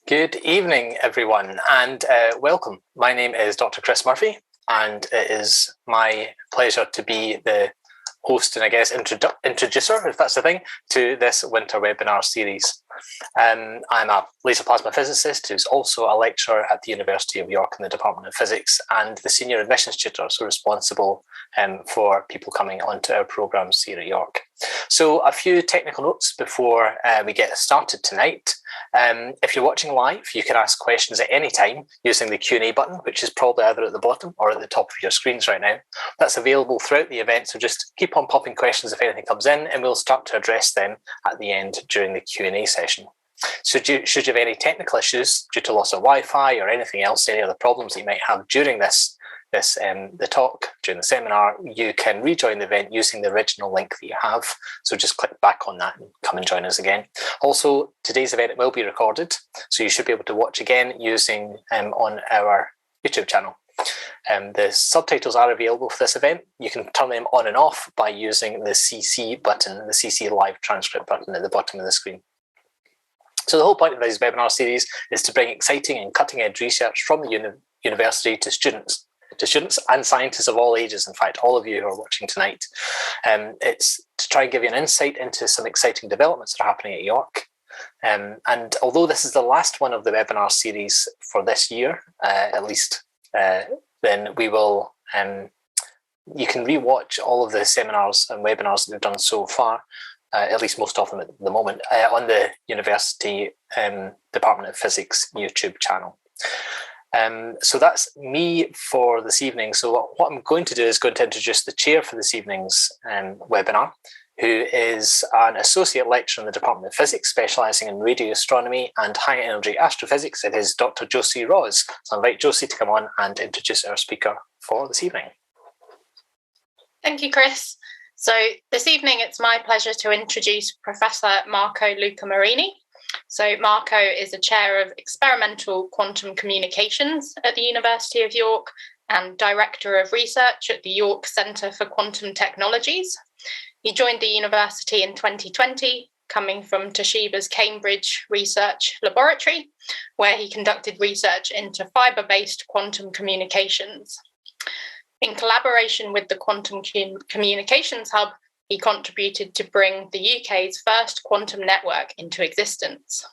Good evening, everyone, and welcome. My name is Dr. Chris Murphy, and it is my pleasure to be the host and I guess introducer, if that's the thing, to this winter webinar series. I'm a laser plasma physicist who's also a lecturer at the University of York in the Department of Physics and the senior admissions tutor, so responsible for people coming onto our programmes here at York. So a few technical notes before we get started tonight. If you're watching live, you can ask questions at any time using the Q&A button, which is probably either at the bottom or at the top of your screens right now. That's available throughout the event, so just keep on popping questions if anything comes in, and we'll start to address them at the end during the Q&A session. So should you have any technical issues due to loss of Wi-Fi or anything else, any other problems that you might have during the talk, during the seminar, you can rejoin the event using the original link that you have. So just click back on that and come and join us again. Also, today's event will be recorded, so you should be able to watch again using on our YouTube channel. The subtitles are available for this event. You can turn them on and off by using the CC button, the CC live transcript button at the bottom of the screen. So the whole point of this webinar series is to bring exciting and cutting-edge research from the university to students and scientists of all ages, in fact, all of you who are watching tonight. It's to try and give you an insight into some exciting developments that are happening at York. And although this is the last one of the webinar series for this year, at least, then we will, you can rewatch all of the seminars and webinars that we've done so far, at least most of them at the moment, on the University Department of Physics YouTube channel. So that's me for this evening. So what I'm going to do is going to introduce the chair for this evening's webinar, who is an associate lecturer in the Department of Physics, specialising in radio astronomy and high energy astrophysics. It is Dr. Josie Ross. So I invite Josie to come on and introduce our speaker for this evening. Thank you, Chris. So this evening, it's my pleasure to introduce Professor Marco Lucamarini. So Marco is a chair of experimental quantum communications at the University of York and director of research at the York Centre for Quantum Technologies. He joined the university in 2020, coming from Toshiba's Cambridge Research Laboratory, where he conducted research into fibre-based quantum communications. In collaboration with the Quantum Communications Hub, he contributed to bring the UK's first quantum network into existence.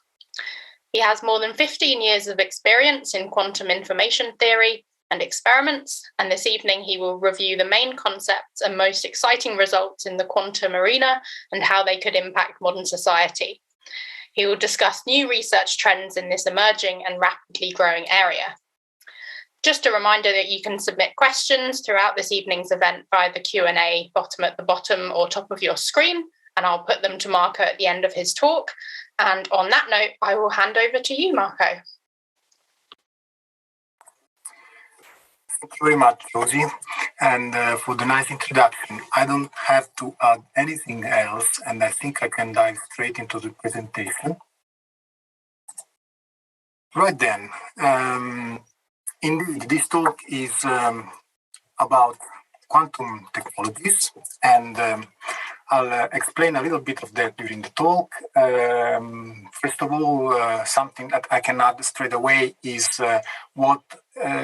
He has more than 15 years of experience in quantum information theory and experiments, and this evening he will review the main concepts and most exciting results in the quantum arena and how they could impact modern society. He will discuss new research trends in this emerging and rapidly growing area. Just a reminder that you can submit questions throughout this evening's event via the Q&A at the bottom or top of your screen, and I'll put them to Marco at the end of his talk. And on that note, I will hand over to you, Marco. Thank you very much, Rosie, and for the nice introduction. I don't have to add anything else, and I think I can dive straight into the presentation. Right then. Indeed, this talk is about quantum technologies, and I'll explain a little bit of that during the talk. First of all, something that I can add straight away is what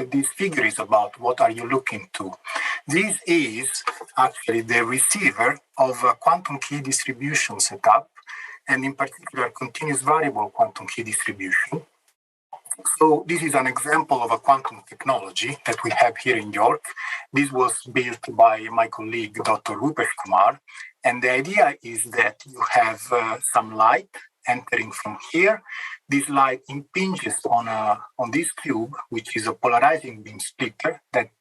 this figure is about. What are you looking to? This is actually the receiver of a quantum key distribution setup, and in particular, continuous variable quantum key distribution. So this is an example of a quantum technology that we have here in York. This was built by my colleague, Dr. Rupesh Kumar. And the idea is that you have some light entering from here. This light impinges on this cube, which is a polarizing beam splitter that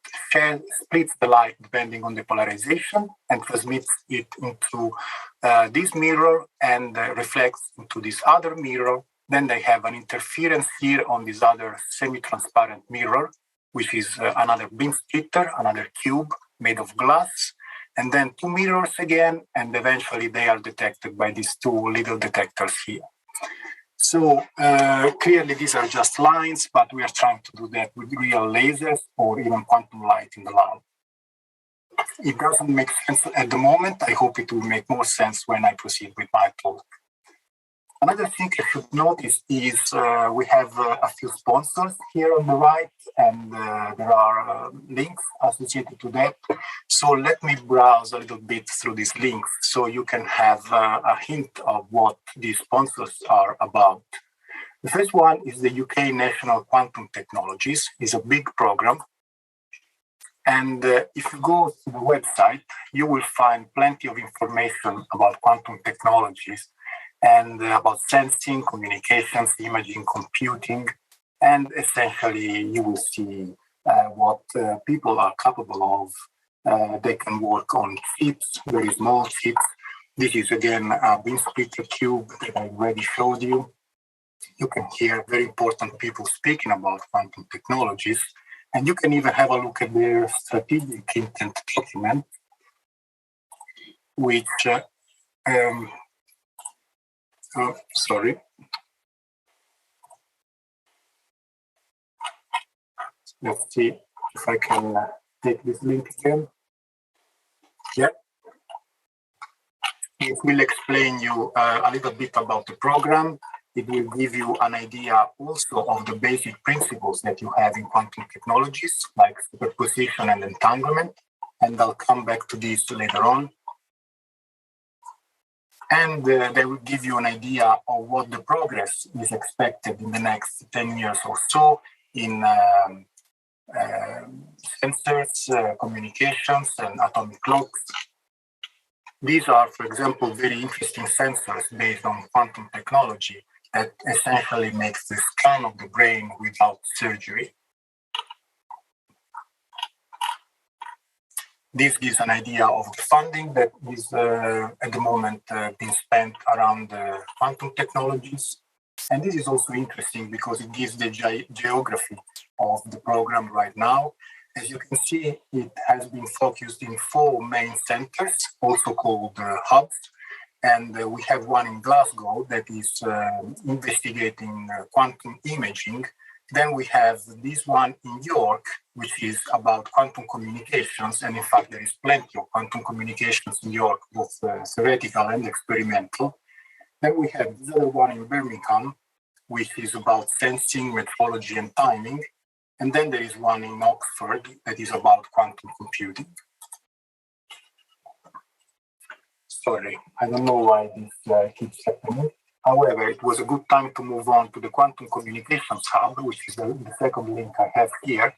splits the light depending on the polarization and transmits it into this mirror and reflects into this other mirror. Then they have an interference here on this other semi-transparent mirror, which is another beam splitter, another cube made of glass, and then two mirrors again, and eventually they are detected by these two little detectors here. So clearly these are just lines, but we are trying to do that with real lasers or even quantum light in the lab. It doesn't make sense at the moment. I hope it will make more sense when I proceed with my talk. Another thing you should notice is we have a few sponsors here on the right, and there are links associated to that. So let me browse a little bit through these links so you can have a hint of what these sponsors are about. The first one is the UK National Quantum Technologies. It's a big program. And if you go to the website, you will find plenty of information about quantum technologies and about sensing, communications, imaging, computing, and essentially you will see what people are capable of. They can work on chips, very small chips. This is again a beam splitter cube that I already showed you. You can hear very important people speaking about quantum technologies, and you can even have a look at their strategic intent document, which sorry. Let's see if I can take this link again. Yeah. It will explain you a little bit about the program. It will give you an idea also of the basic principles that you have in quantum technologies, like superposition and entanglement. And I'll come back to this later on. And they will give you an idea of what the progress is expected in the next 10 years or so in sensors, communications, and atomic clocks. These are, for example, very interesting sensors based on quantum technology that essentially makes the scan of the brain without surgery. This gives an idea of the funding that is at the moment being spent around quantum technologies. And this is also interesting because it gives the geography of the program right now. As you can see, it has been focused in 4 main centers, also called hubs. And we have one in Glasgow that is investigating quantum imaging. Then we have this one in York, which is about quantum communications. And in fact, there is plenty of quantum communications in York, both theoretical and experimental. Then we have this other one in Birmingham, which is about sensing, metrology, and timing. And then there is one in Oxford that is about quantum computing. Sorry, I don't know why this keeps happening. However, it was a good time to move on to the Quantum Communications Hub, which is the second link I have here.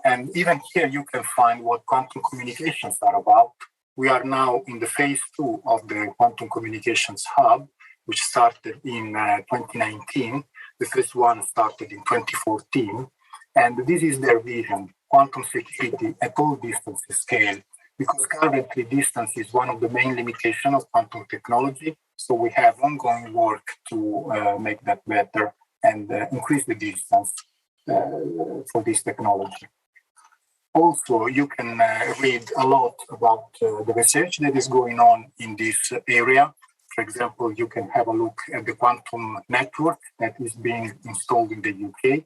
And even here, you can find what quantum communications are about. We are now in the phase 2 of the Quantum Communications Hub, which started in 2019. The first one started in 2014. And this is their vision, quantum security at all distances scale, because currently distance is one of the main limitations of quantum technology. So we have ongoing work to make that better and increase the distance for this technology. Also, you can read a lot about the research that is going on in this area. For example, you can have a look at the quantum network that is being installed in the UK.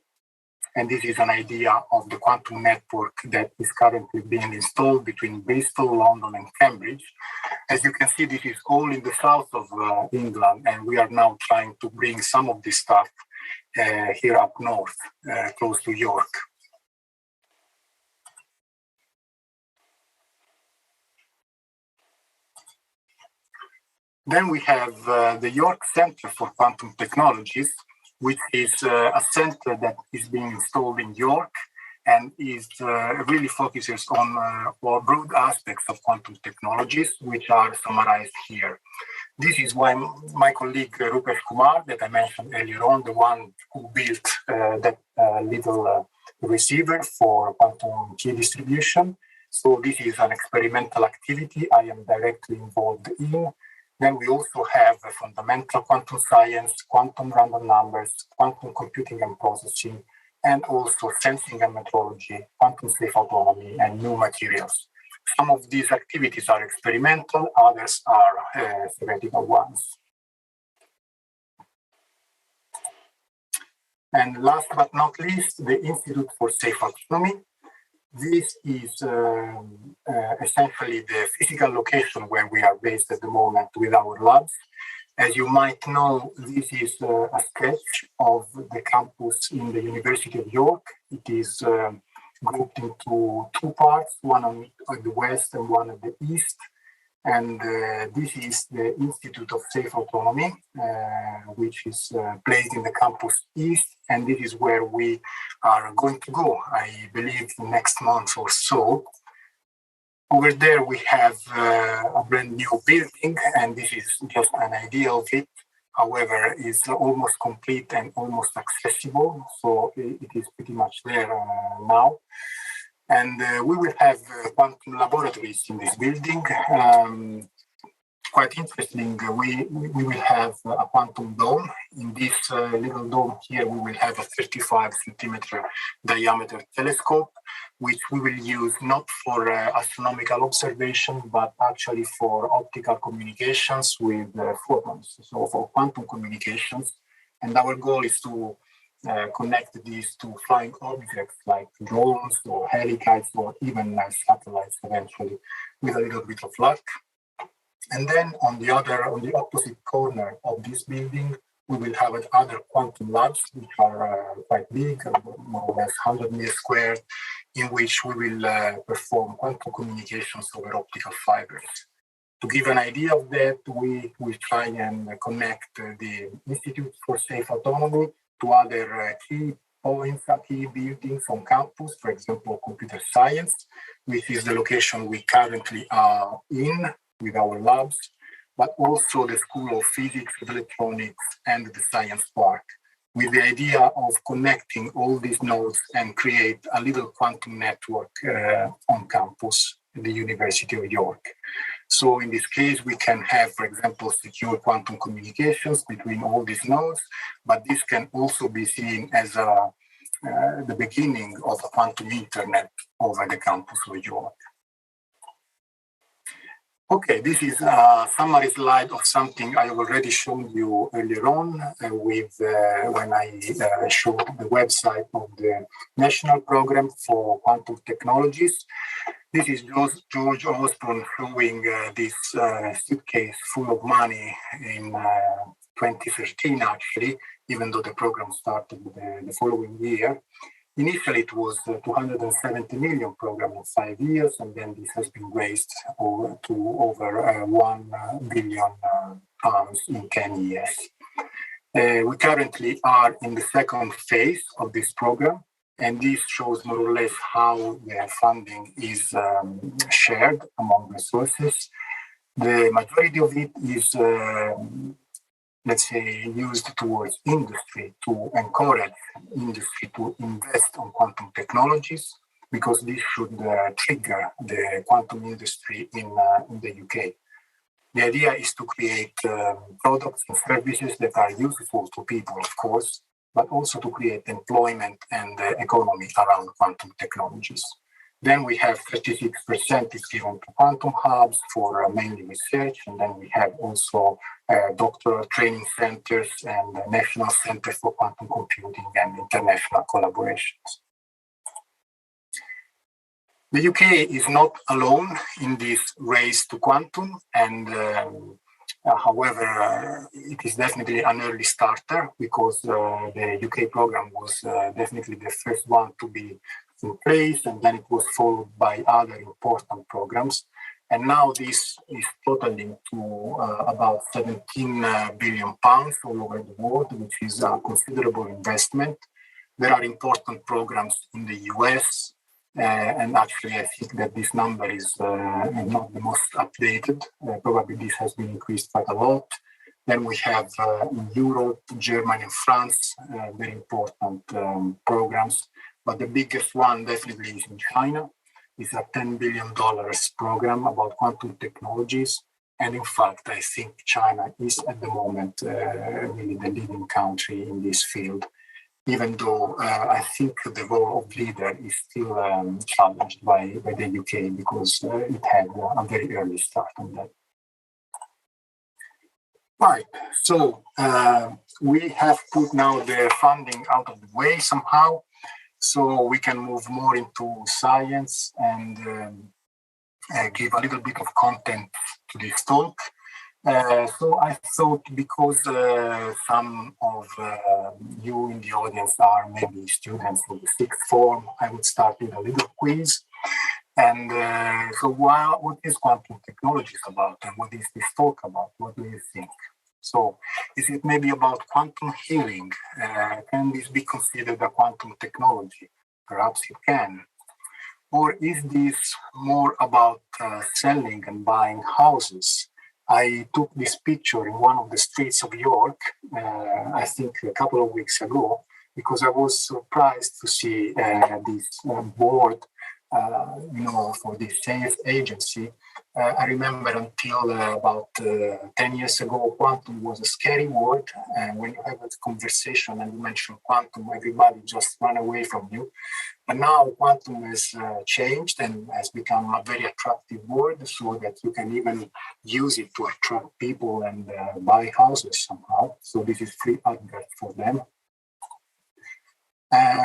And this is an idea of the quantum network that is currently being installed between Bristol, London, and Cambridge. As you can see, this is all in the south of England, and we are now trying to bring some of this stuff here up north, close to York. Then we have the York Centre for Quantum Technologies, which is a center that is being installed in York and is really focuses on broad aspects of quantum technologies, which are summarized here. This is why my colleague Rupesh Kumar, that I mentioned earlier on, the one who built that little receiver for quantum key distribution. So this is an experimental activity I am directly involved in. Then we also have fundamental quantum science, quantum random numbers, quantum computing and processing, and also sensing and metrology, quantum safe autonomy, and new materials. Some of these activities are experimental, others are theoretical ones. And last but not least, the Institute for Safe Autonomy. This is essentially the physical location where we are based at the moment with our labs. As you might know, this is a sketch of the campus in the University of York. It is grouped into two parts, one on the west and one at the east. And this is the Institute of Safe Autonomy, which is placed in the campus east. And this is where we are going to go, I believe, next month or so. Over there, we have a brand new building, and this is just an idea of it. However, it's almost complete and almost accessible, so it is pretty much there now. And we will have Quantum Laboratories in this building. Quite interesting, we will have a quantum dome. In this little dome here, we will have a 35 centimeter diameter telescope, which we will use not for astronomical observation, but actually for optical communications with photons, so for quantum communications. And our goal is to connect these to flying objects like drones or helicards or even satellites eventually, with a little bit of luck. And then on the opposite corner of this building, we will have other quantum labs, which are quite big, more or less 100 meters squared, in which we will perform quantum communications over optical fibers. To give an idea of that, we will try and connect the Institute for Safe Autonomy to other key points, key buildings on campus, for example, computer science, which is the location we currently are in with our labs, but also the School of Physics, Electronics, and the Science Park, with the idea of connecting all these nodes and create a little quantum network on campus at the University of York. So in this case, we can have, for example, secure quantum communications between all these nodes, but this can also be seen as the beginning of a quantum internet over the campus of York. Okay, this is a summary slide of something I already showed you earlier on when I showed the website of the National Program for Quantum Technologies. This is George Osborne showing this suitcase full of money in 2013, actually, even though the program started the following year. Initially, it was a 270 million program in 5 years, and then this has been raised to over 1 billion pounds in 10 years. We currently are in the second phase of this program, and this shows more or less how the funding is shared among resources. The majority of it is let's say, used towards industry to encourage industry to invest on quantum technologies, because this should trigger the quantum industry in the UK. The idea is to create products and services that are useful to people, of course, but also to create employment and economy around quantum technologies. Then we have 36% is given to quantum hubs for mainly research, and then we have also doctoral training centers and national centers for quantum computing and international collaborations. The UK is not alone in this race to quantum, and however, it is definitely an early starter, because the UK program was definitely the first one to be in place, and then it was followed by other important programs. And now this is totaling to about 17 billion pounds all over the world, which is a considerable investment. There are important programs in the US, and actually I think that this number is not the most updated. Probably this has been increased quite a lot. Then we have in Europe, Germany, and France, very important programs. But the biggest one definitely is in China. It's a $10 billion program about quantum technologies. And in fact, I think China is at the moment really the leading country in this field, even though I think the role of leader is still challenged by the UK, because it had a very early start on that. Right, so we have put now the funding out of the way somehow, so we can move more into science and give a little bit of content to this talk. So I thought, because some of you in the audience are maybe students in the sixth form, I would start with a little quiz. And so what is quantum technologies about, and what is this talk about? What do you think? So is it maybe about quantum healing? Can this be considered a quantum technology? Perhaps it can. Or is this more about selling and buying houses? I took this picture in one of the streets of York, I think a couple of weeks ago, because I was surprised to see this board, for this sales agency. I remember until about 10 years ago, quantum was a scary word. And when you have a conversation and you mention quantum, everybody just run away from you. But now quantum has changed and has become a very attractive word, so that you can even use it to attract people and buy houses somehow. So this is free advert for them.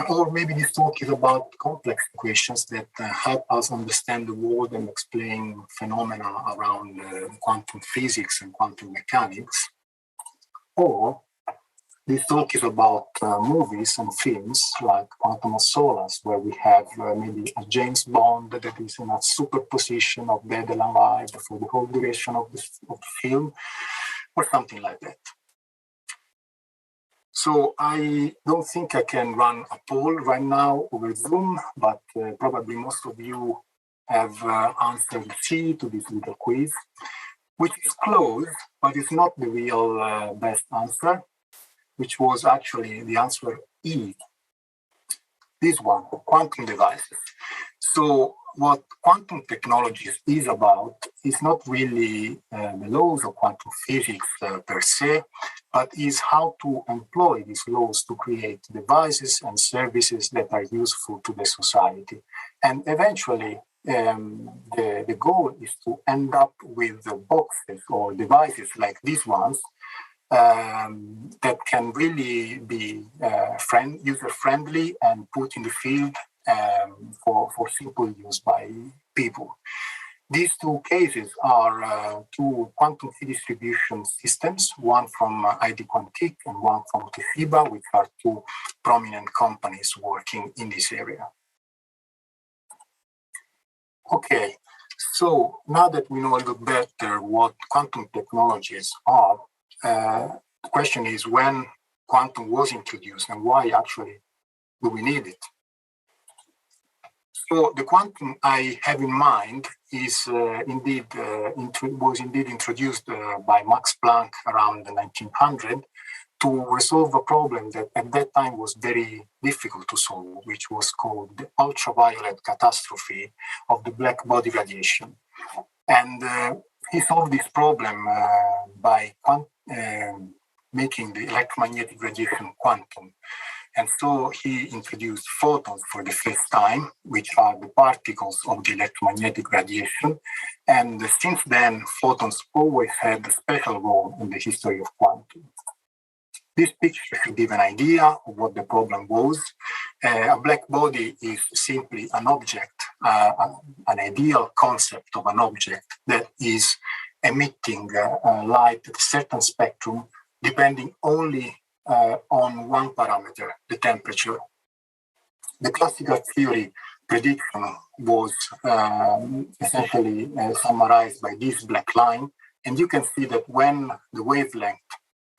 Or maybe this talk is about complex equations that help us understand the world and explain phenomena around quantum physics and quantum mechanics. Or this talk is about movies and films like Quantum of Solace, where we have maybe a James Bond that is in a superposition of dead and alive for the whole duration of the film, or something like that. So I don't think I can run a poll right now over Zoom, but probably most of you have answered C to this little quiz, which is close, but it's not the real best answer, which was actually the answer E, this one, quantum devices. So what quantum technologies is about is not really the laws of quantum physics per se, but is how to employ these laws to create devices and services that are useful to the society. And eventually, the goal is to end up with boxes or devices like these ones that can really be user-friendly and put in the field for simple use by people. These two cases are two quantum key distribution systems, one from ID Quantique and one from Toshiba, which are two prominent companies working in this area. Okay, so now that we know a little better what quantum technologies are, the question is when quantum was introduced and why actually do we need it? So the quantum I have in mind is was indeed introduced by Max Planck around the 1900 to resolve a problem that at that time was very difficult to solve, which was called the ultraviolet catastrophe of the black body radiation. And he solved this problem by making the electromagnetic radiation quantum. And so he introduced photons for the first time, which are the particles of the electromagnetic radiation. And since then, photons always had a special role in the history of quantum. This picture should give an idea of what the problem was. A black body is simply an object, an ideal concept of an object that is emitting light at a certain spectrum, depending only on one parameter, the temperature. The classical theory prediction was essentially summarized by this black line. And you can see that when the wavelength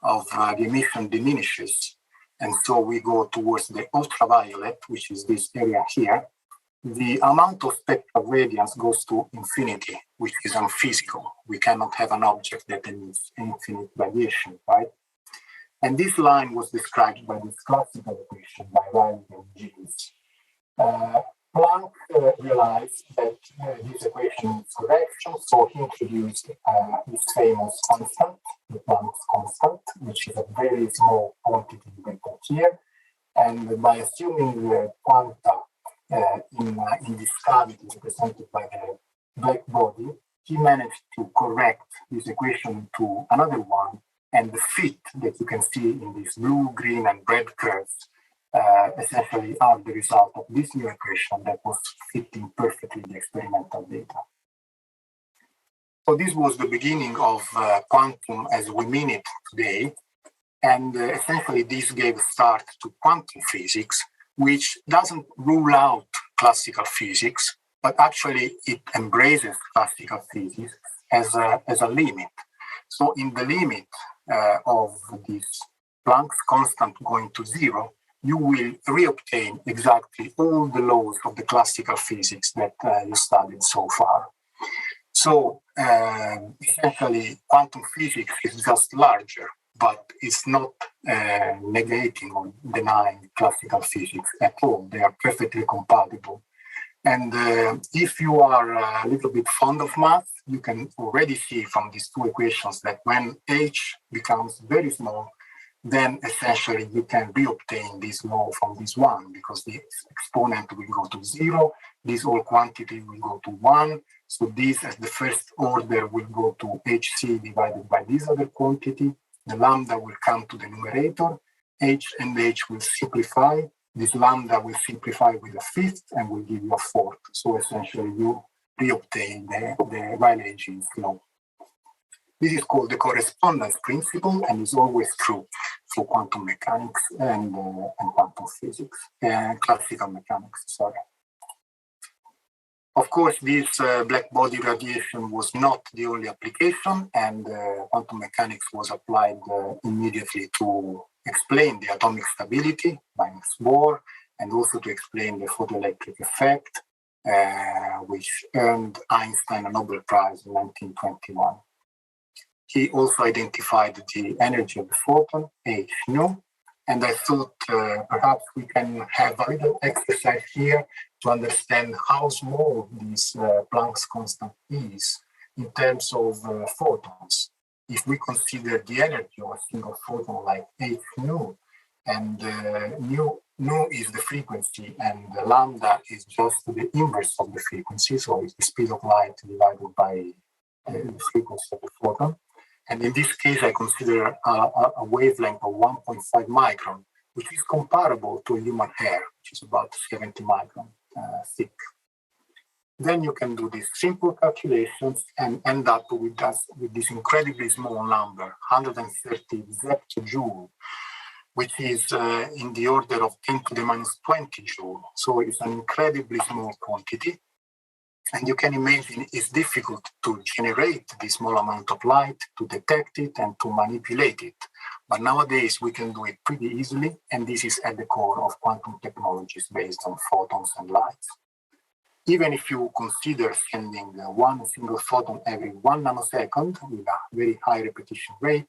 of the emission diminishes, and so we go towards the ultraviolet, which is this area here, the amount of spectral radiance goes to infinity, which is unphysical. We cannot have an object that emits infinite radiation, right? And this line was described by this classical equation by Riley and Gibbs. Planck realized that this equation is correct, so he introduced his famous constant, the Planck's constant, which is a very small quantity written here. And by assuming the quanta in this cavity represented by the black body, he managed to correct this equation to another one. And the fit that you can see in these blue, green, and red curves essentially are the result of this new equation that was fitting perfectly the experimental data. So this was the beginning of quantum as we mean it today. And essentially this gave start to quantum physics, which doesn't rule out classical physics, but actually it embraces classical physics as a limit. So in the limit of this Planck's constant going to zero, you will reobtain exactly all the laws of the classical physics that you studied so far. So essentially, quantum physics is just larger, but it's not negating or denying classical physics at all. They are perfectly compatible. And if you are a little bit fond of math, you can already see from these two equations that when h becomes very small, then essentially you can reobtain this law from this one, because the exponent will go to zero, this whole quantity will go to one, so this as the first order will go to hc divided by this other quantity, the lambda will come to the numerator, h and h will simplify, this lambda will simplify with a fifth and will give you a fourth, so essentially you reobtain the Rayleigh-Jeans law. This is called the correspondence principle and is always true for quantum mechanics and quantum physics, classical mechanics, sorry. Of course, this black body radiation was not the only application, and quantum mechanics was applied immediately to explain the atomic stability by Max Bohr, and also to explain the photoelectric effect, which earned Einstein a Nobel Prize in 1921. He also identified the energy of the photon, h nu, and I thought perhaps we can have a little exercise here to understand how small this Planck's constant is in terms of photons. If we consider the energy of a single photon like h nu, and nu is the frequency and the lambda is just the inverse of the frequency, so it's the speed of light divided by the frequency of the photon. And in this case, I consider a wavelength of 1.5 micron, which is comparable to human hair, which is about 70 micron thick. Then you can do these simple calculations and end up with this incredibly small number, 130 zeptojoule, which is in the order of 10 to the minus 20 joule. So it's an incredibly small quantity. And you can imagine it's difficult to generate this small amount of light, to detect it, and to manipulate it. But nowadays, we can do it pretty easily, and this is at the core of quantum technologies based on photons and light. Even if you consider sending one single photon every 1 nanosecond with a very high repetition rate,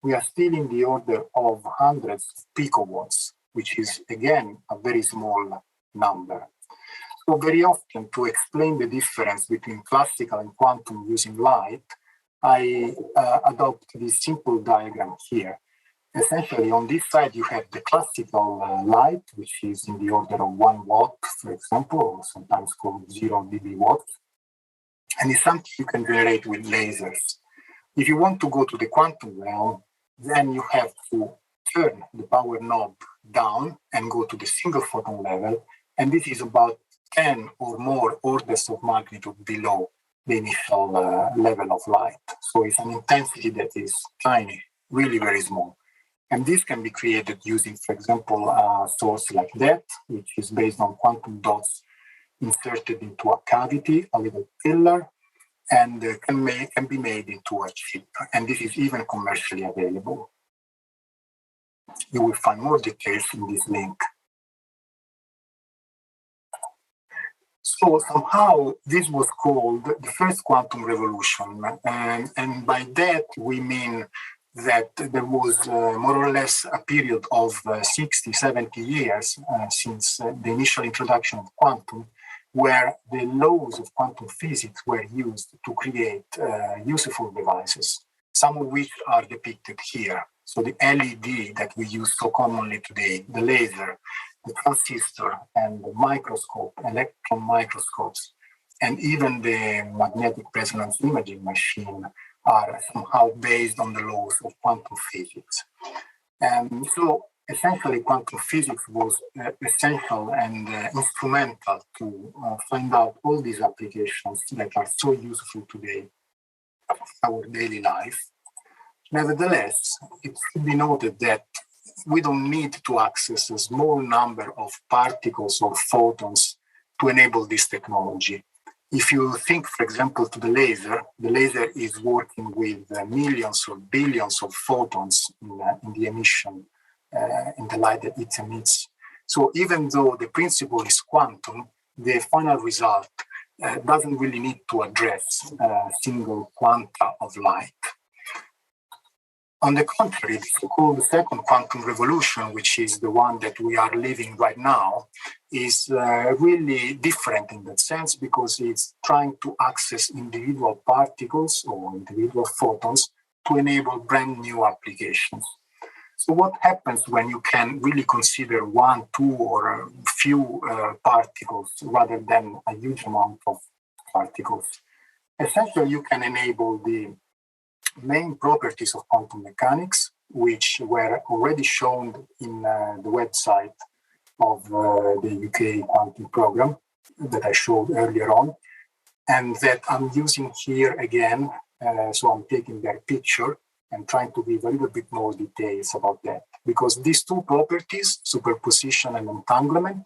we are still in the order of hundreds of picowatts, which is, again, a very small number. So very often, to explain the difference between classical and quantum using light, I adopt this simple diagram here. Essentially, on this side, you have the classical light, which is in the order of 1 watt, for example, or sometimes called 0 dB watts. And it's something you can generate with lasers. If you want to go to the quantum realm, then you have to turn the power knob down and go to the single photon level. And this is about 10 or more orders of magnitude below the initial level of light. So it's an intensity that is tiny, really very small. And this can be created using, for example, a source like that, which is based on quantum dots inserted into a cavity, a little pillar, and can be made into a chip. And this is even commercially available. You will find more details in this link. So somehow this was called the first quantum revolution. And by that, we mean that there was more or less a period of 60, 70 years since the initial introduction of quantum, where the laws of quantum physics were used to create useful devices, some of which are depicted here. So the LED that we use so commonly today, the laser, the transistor, and the microscope, electron microscopes, and even the magnetic resonance imaging machine are somehow based on the laws of quantum physics. And so essentially quantum physics was essential and instrumental to find out all these applications that are so useful today. our daily life. Nevertheless, it should be noted that we don't need to access a small number of particles or photons to enable this technology. If you think, for example, to the laser is working with millions or billions of photons in the emission, in the light that it emits. So even though the principle is quantum, the final result doesn't really need to address single quanta of light. On the contrary, the so-called second quantum revolution, which is the one that we are living right now, is really different in that sense because it's trying to access individual particles or individual photons to enable brand new applications. So what happens when you can really consider one, two, or a few particles rather than a huge amount of particles? Essentially, you can enable the main properties of quantum mechanics, which were already shown in the website of the UK quantum program that I showed earlier on, and that I'm using here again. So I'm taking their picture and trying to give a little bit more details about that, because these two properties, superposition and entanglement,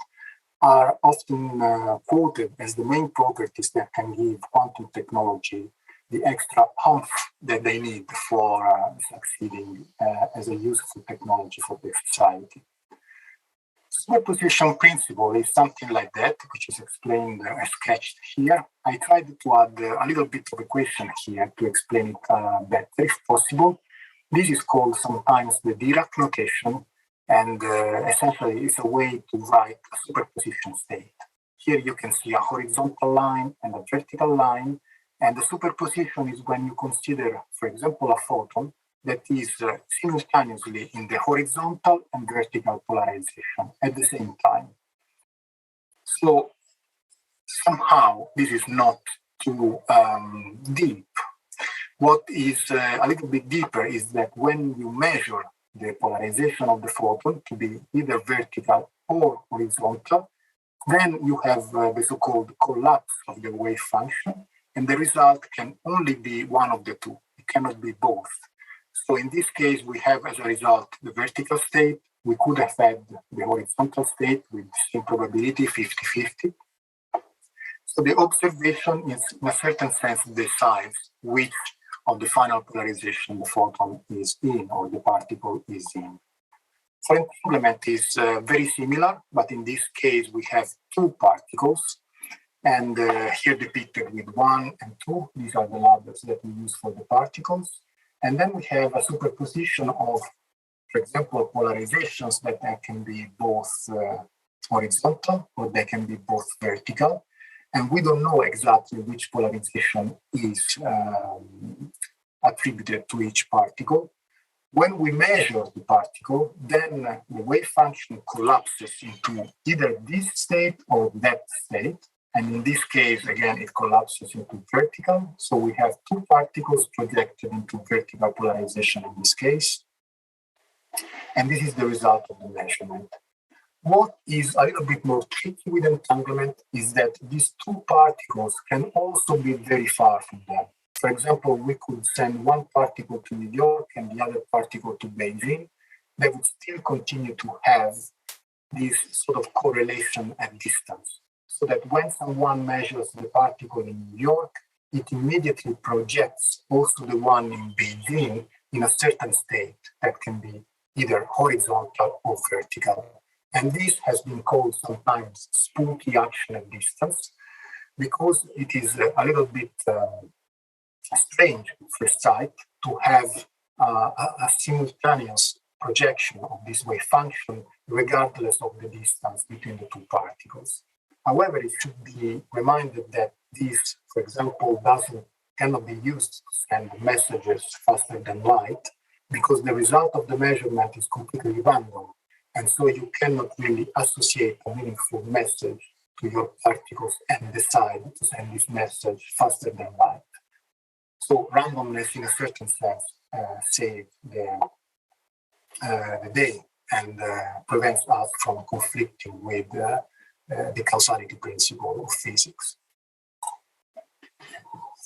are often quoted as the main properties that can give quantum technology the extra oomph that they need for succeeding as a useful technology for the society. Superposition principle is something like that, which is explained as sketched here. I tried to add a little bit of equation here to explain it better, if possible. This is called sometimes the Dirac notation, and essentially it's a way to write a superposition state. Here you can see a horizontal line and a vertical line, and the superposition is when you consider, for example, a photon that is simultaneously in the horizontal and vertical polarization at the same time. So somehow this is not too deep. What is a little bit deeper is that when you measure the polarization of the photon to be either vertical or horizontal, then you have the so-called collapse of the wave function, and the result can only be one of the two. It cannot be both. So in this case, we have as a result the vertical state. We could have had the horizontal state with the same probability, 50-50. So the observation is, in a certain sense, decides which of the final polarization the photon is in or the particle is in. For entanglement is very similar, but in this case, we have two particles. And here depicted with 1 and 2, these are the ladders that we use for the particles. And then we have a superposition of, for example, polarizations that can be both horizontal or they can be both vertical. And we don't know exactly which polarization is attributed to each particle. When we measure the particle, then the wave function collapses into either this state or that state. And in this case, again, it collapses into vertical. So we have two particles projected into vertical polarization in this case. And this is the result of the measurement. What is a little bit more tricky with entanglement is that these two particles can also be very far from them. For example, we could send one particle to New York and the other particle to Beijing. They would still continue to have this sort of correlation at distance. So that when someone measures the particle in New York, it immediately projects also the one in Beijing in a certain state that can be either horizontal or vertical. And this has been called sometimes spooky action at distance, because it is a little bit strange at first sight to have a simultaneous projection of this wave function regardless of the distance between the two particles. However, it should be reminded that this, for example, cannot be used to send messages faster than light, because the result of the measurement is completely random. And so you cannot really associate a meaningful message to your particles and decide to send this message faster than light. So randomness, in a certain sense, saves the day and prevents us from conflicting with the causality principle of physics.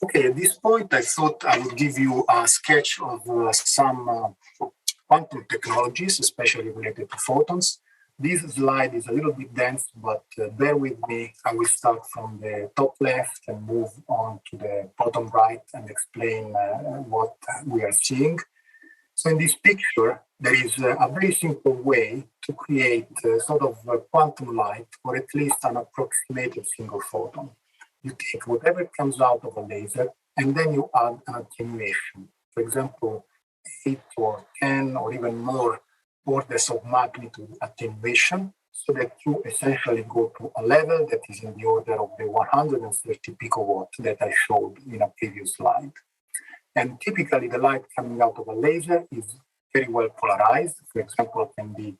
Okay, at this point, I thought I would give you a sketch of some quantum technologies, especially related to photons. This slide is a little bit dense, but bear with me. I will start from the top left and move on to the bottom right and explain what we are seeing. So in this picture, there is a very simple way to create sort of a quantum light, or at least an approximated single photon. You take whatever comes out of a laser, and then you add an attenuation. For example, 8 or 10 or even more orders of magnitude attenuation, so that you essentially go to a level that is in the order of the 130 picowatt that I showed in a previous slide. And typically, the light coming out of a laser is very well polarized. For example, it can be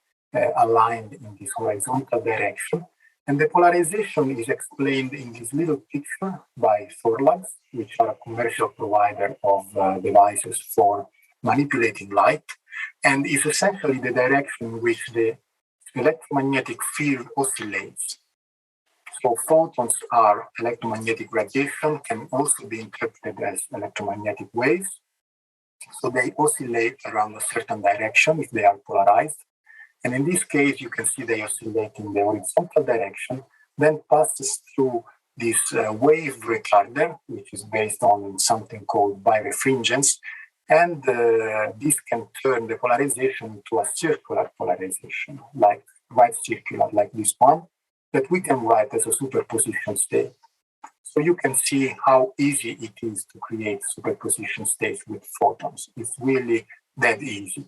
aligned in this horizontal direction. And the polarization is explained in this little picture by Thorlabs, which are a commercial provider of devices for manipulating light, and is essentially the direction in which the electromagnetic field oscillates. So photons are electromagnetic radiation, can also be interpreted as electromagnetic waves. So they oscillate around a certain direction if they are polarized. And in this case, you can see they oscillate in the horizontal direction, then passes through this wave retarder, which is based on something called birefringence. And this can turn the polarization into a circular polarization, like right circular, like this one, that we can write as a superposition state. So you can see how easy it is to create superposition states with photons. It's really that easy.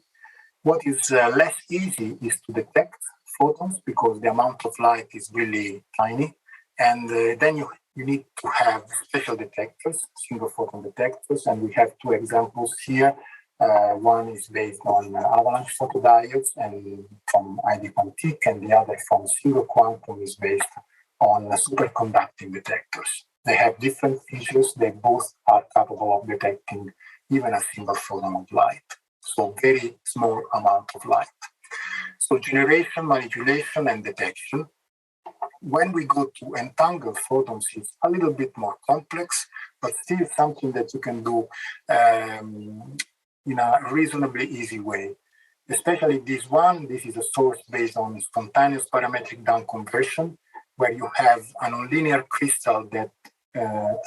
What is less easy is to detect photons because the amount of light is really tiny. And then you need to have special detectors, single photon detectors. And we have two examples here. One is based on avalanche photodiodes and from ID Quantique, and the other from single quantum is based on superconducting detectors. They have different features. They both are capable of detecting even a single photon of light. So very small amount of light. So generation, manipulation, and detection. When we go to entangle photons, it's a little bit more complex, but still something that you can do in a reasonably easy way. Especially this one, this is a source based on spontaneous parametric down conversion, where you have a nonlinear crystal that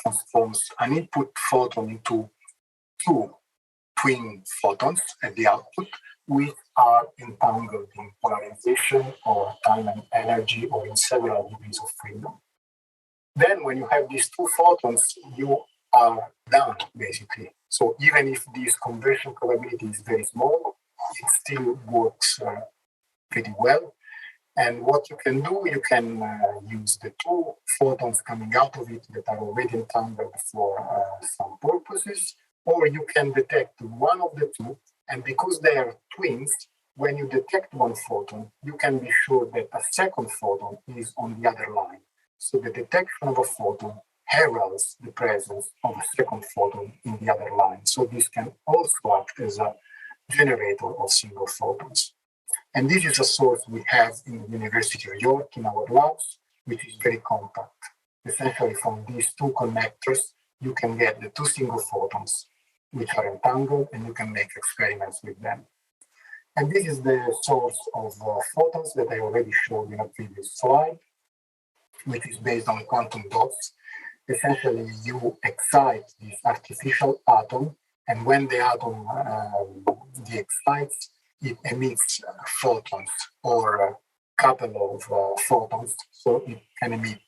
transforms an input photon into two twin photons at the output, which are entangled in polarization or time and energy or in several degrees of freedom. Then when you have these two photons, you are done, basically. So even if this conversion probability is very small, it still works pretty well. And what you can do, you can use the two photons coming out of it that are already entangled for some purposes, or you can detect one of the two, and because they are twins, when you detect one photon, you can be sure that a second photon is on the other line. So the detection of a photon heralds the presence of a second photon in the other line. So this can also act as a generator of single photons. And this is a source we have in the University of York in our labs, which is very compact. Essentially, from these two connectors, you can get the two single photons, which are entangled, and you can make experiments with them. And this is the source of photons that I already showed in a previous slide, which is based on quantum dots. Essentially, you excite this artificial atom, and when the atom de-excites, it emits photons or a couple of photons. So it can emit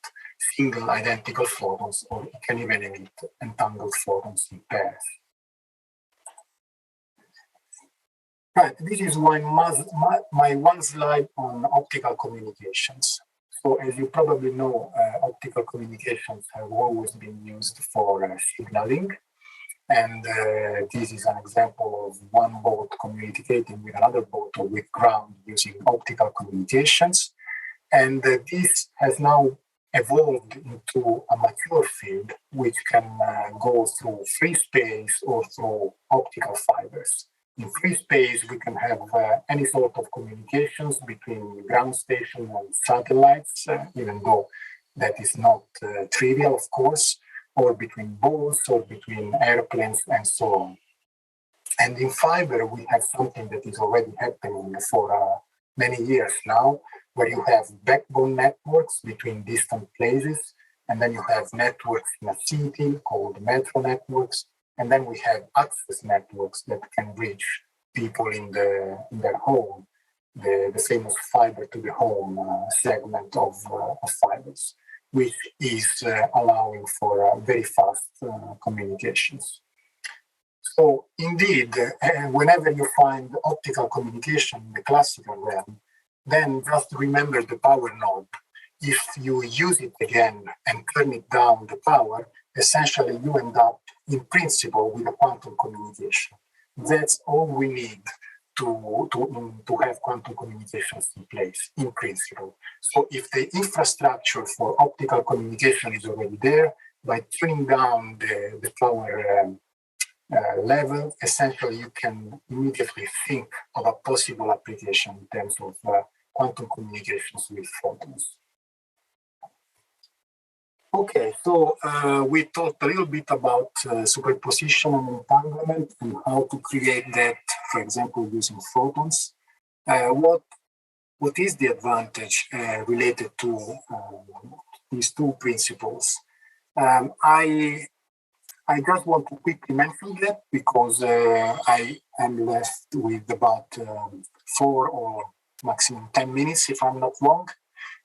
single identical photons, or it can even emit entangled photons in pairs. Right, this is my one slide on optical communications. So as you probably know, optical communications have always been used for signaling. And this is an example of one boat communicating with another boat or with ground using optical communications. And this has now evolved into a mature field which can go through free space or through optical fibers. In free space, we can have any sort of communications between ground stations and satellites, even though that is not trivial, of course. or between balls, or between airplanes, and so on. And in fiber, we have something that is already happening for many years now, where you have backbone networks between distant places, and then you have networks in a city called metro networks, and then we have access networks that can reach people in their home, the famous fiber to the home segment of fibers, which is allowing for very fast communications. So indeed, whenever you find optical communication in the classical realm, then just remember the power knob. If you use it again and turn it down the power, essentially you end up in principle with a quantum communication. That's all we need to have quantum communications in place, in principle. So if the infrastructure for optical communication is already there, by turning down the power level, essentially you can immediately think of a possible application in terms of quantum communications with photons. Okay, so we talked a little bit about superposition and entanglement and how to create that, for example, using photons. What is the advantage related to these two principles? I just want to quickly mention that because I am left with about 4 or maximum 10 minutes, if I'm not wrong.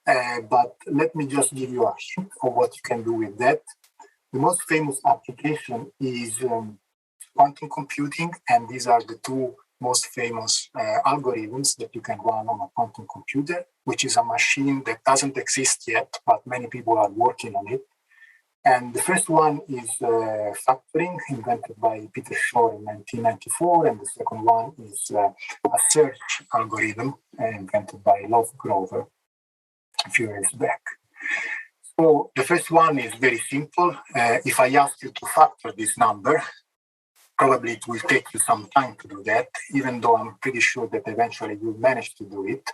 But let me just give you a hint of what you can do with that. The most famous application is quantum computing, and these are the two most famous algorithms that you can run on a quantum computer, which is a machine that doesn't exist yet, but many people are working on it. And the first one is factoring, invented by Peter Shor in 1994, and the second one is a search algorithm invented by Love Grover a few years back. So the first one is very simple. If I ask you to factor this number, probably it will take you some time to do that, even though I'm pretty sure that eventually you'll manage to do it.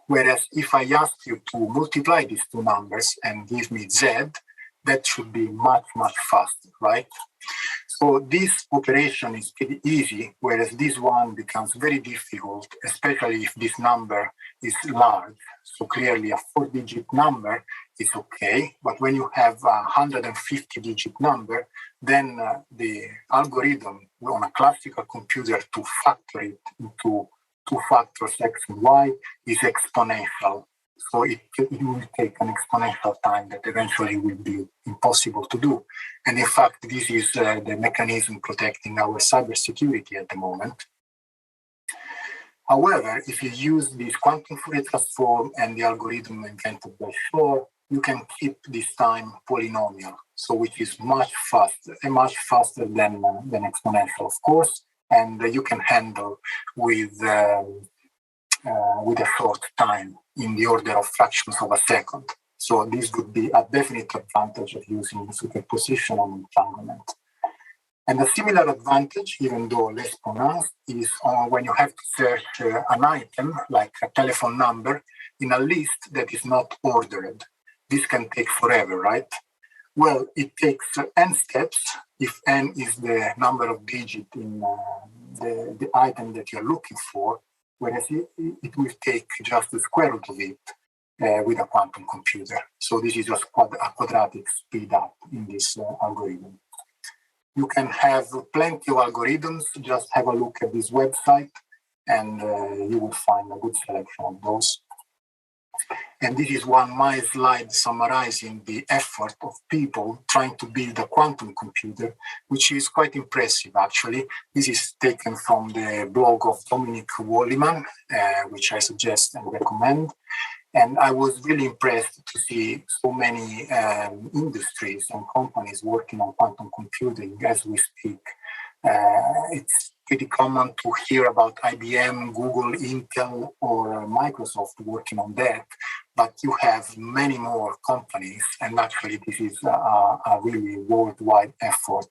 Whereas if I ask you to multiply these two numbers and give me Z, that should be much, much faster, right? So this operation is pretty easy, whereas this one becomes very difficult, especially if this number is large. So clearly a 4-digit number is okay, but when you have a 150-digit number, then the algorithm on a classical computer to factor it into 2 factors x and y is exponential. So it will take an exponential time that eventually will be impossible to do. And in fact, this is the mechanism protecting our cybersecurity at the moment. However, if you use this quantum Fourier transform and the algorithm invented by Shor, you can keep this time polynomial, so which is much faster than exponential, of course, and you can handle with a short time in the order of fractions of a second. So this would be a definite advantage of using superposition and entanglement. And a similar advantage, even though less pronounced, is when you have to search an item, like a telephone number, in a list that is not ordered. This can take forever, right? Well, it takes n steps if n is the number of digits in the item that you're looking for, whereas it will take just the square root of it with a quantum computer. So this is just a quadratic speed up in this algorithm. You can have plenty of algorithms. Just have a look at this website and you will find a good selection of those. And this is my slide summarizing the effort of people trying to build a quantum computer, which is quite impressive, actually. This is taken from the blog of Dominic Walliman, which I suggest and recommend. And I was really impressed to see so many industries and companies working on quantum computing as we speak. It's pretty common to hear about IBM, Google, Intel, or Microsoft working on that, but you have many more companies, and actually this is a really worldwide effort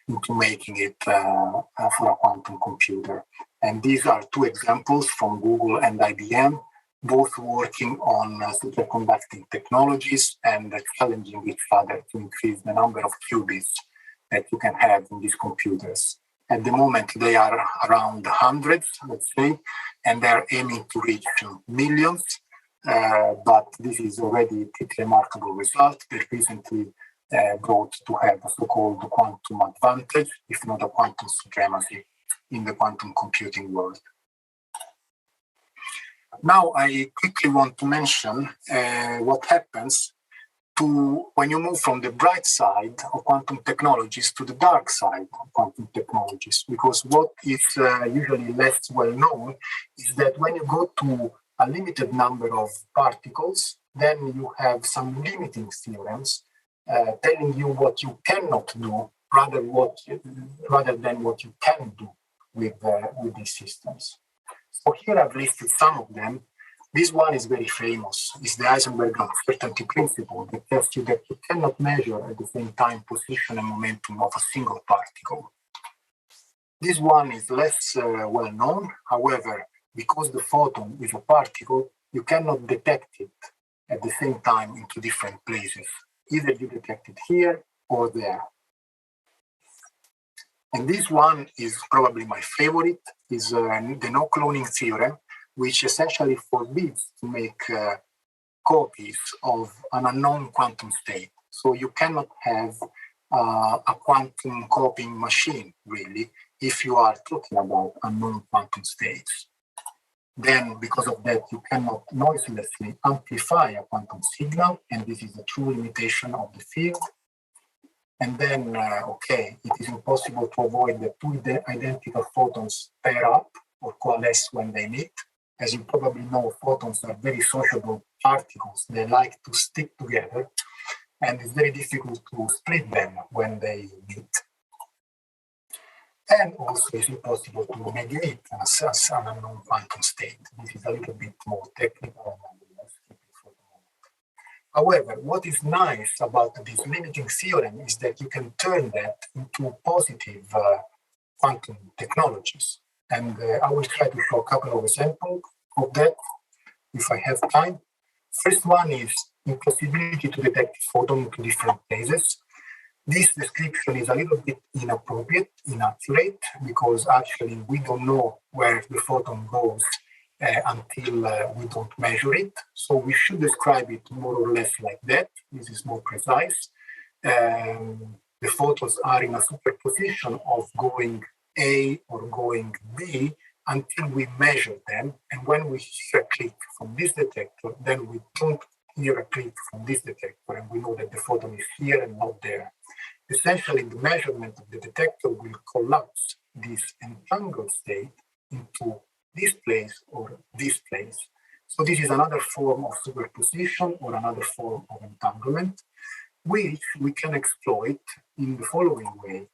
into making it for a quantum computer. And these are 2 examples from Google and IBM. both working on superconducting technologies and challenging each other to increase the number of qubits that you can have in these computers. At the moment, they are around hundreds, let's say, and they're aiming to reach millions. But this is already a pretty remarkable result that recently brought to have a so-called quantum advantage, if not a quantum supremacy, in the quantum computing world. Now, I quickly want to mention what happens when you move from the bright side of quantum technologies to the dark side of quantum technologies, because what is usually less well known is that when you go to a limited number of particles, then you have some limiting theorems telling you what you cannot do rather than what you can do with these systems. So here I've listed some of them. This one is very famous. It's the Heisenberg uncertainty principle that tells you that you cannot measure at the same time position and momentum of a single particle. This one is less well known. However, because the photon is a particle, you cannot detect it at the same time into different places. Either you detect it here or there. And this one is probably my favorite, is the no cloning theorem, which essentially forbids to make copies of an unknown quantum state. So you cannot have a quantum copying machine, really, if you are talking about unknown quantum states. Then, because of that, you cannot noiselessly amplify a quantum signal, and this is a true limitation of the field. And then, it is impossible to avoid that two identical photons pair up or coalesce when they meet. As you probably know, photons are very sociable particles. They like to stick together, and it's very difficult to split them when they meet. And also, it's impossible to mediate an unknown quantum state. This is a little bit more technical, and I will not skip it for the moment. However, what is nice about this limiting theorem is that you can turn that into positive quantum technologies. And I will try to show a couple of examples of that, if I have time. First one is impossibility to detect photon into different places. This description is a little bit inappropriate, inaccurate, because actually we don't know where the photon goes until we don't measure it. So we should describe it more or less like that. This is more precise. The photons are in a superposition of going A or going B until we measure them. And when we hear a click from this detector, then we don't hear a click from this detector, and we know that the photon is here and not there. Essentially, the measurement of the detector will collapse this entangled state into this place or this place. So this is another form of superposition or another form of entanglement, which we can exploit in the following way.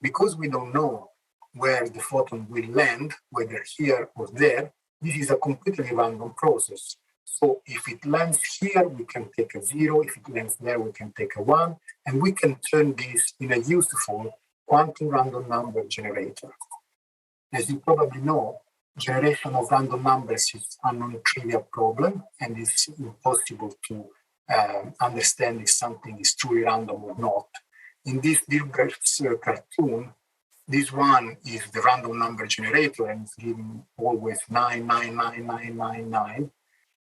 Because we don't know where the photon will land, whether here or there, this is a completely random process. So if it lands here, we can take a 0. If it lands there, we can take a 1. And we can turn this in a useful quantum random number generator. As you probably know, generation of random numbers is a non-trivial problem, and it's impossible to understand if something is truly random or not. In this Dilbert's cartoon, this one is the random number generator, and it's giving always 9999999.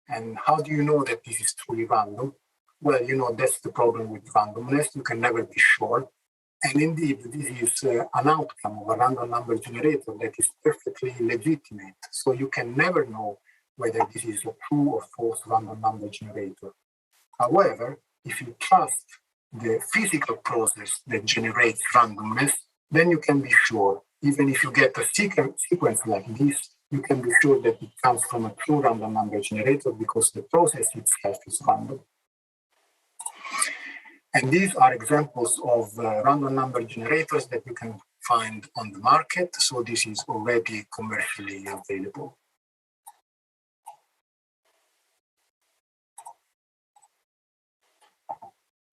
And how do you know that this is truly random? Well, that's the problem with randomness. You can never be sure. And indeed, this is an outcome of a random number generator that is perfectly legitimate. So you can never know whether this is a true or false random number generator. However, if you trust the physical process that generates randomness, then you can be sure. Even if you get a sequence like this, you can be sure that it comes from a true random number generator because the process itself is random. And these are examples of random number generators that you can find on the market. So this is already commercially available.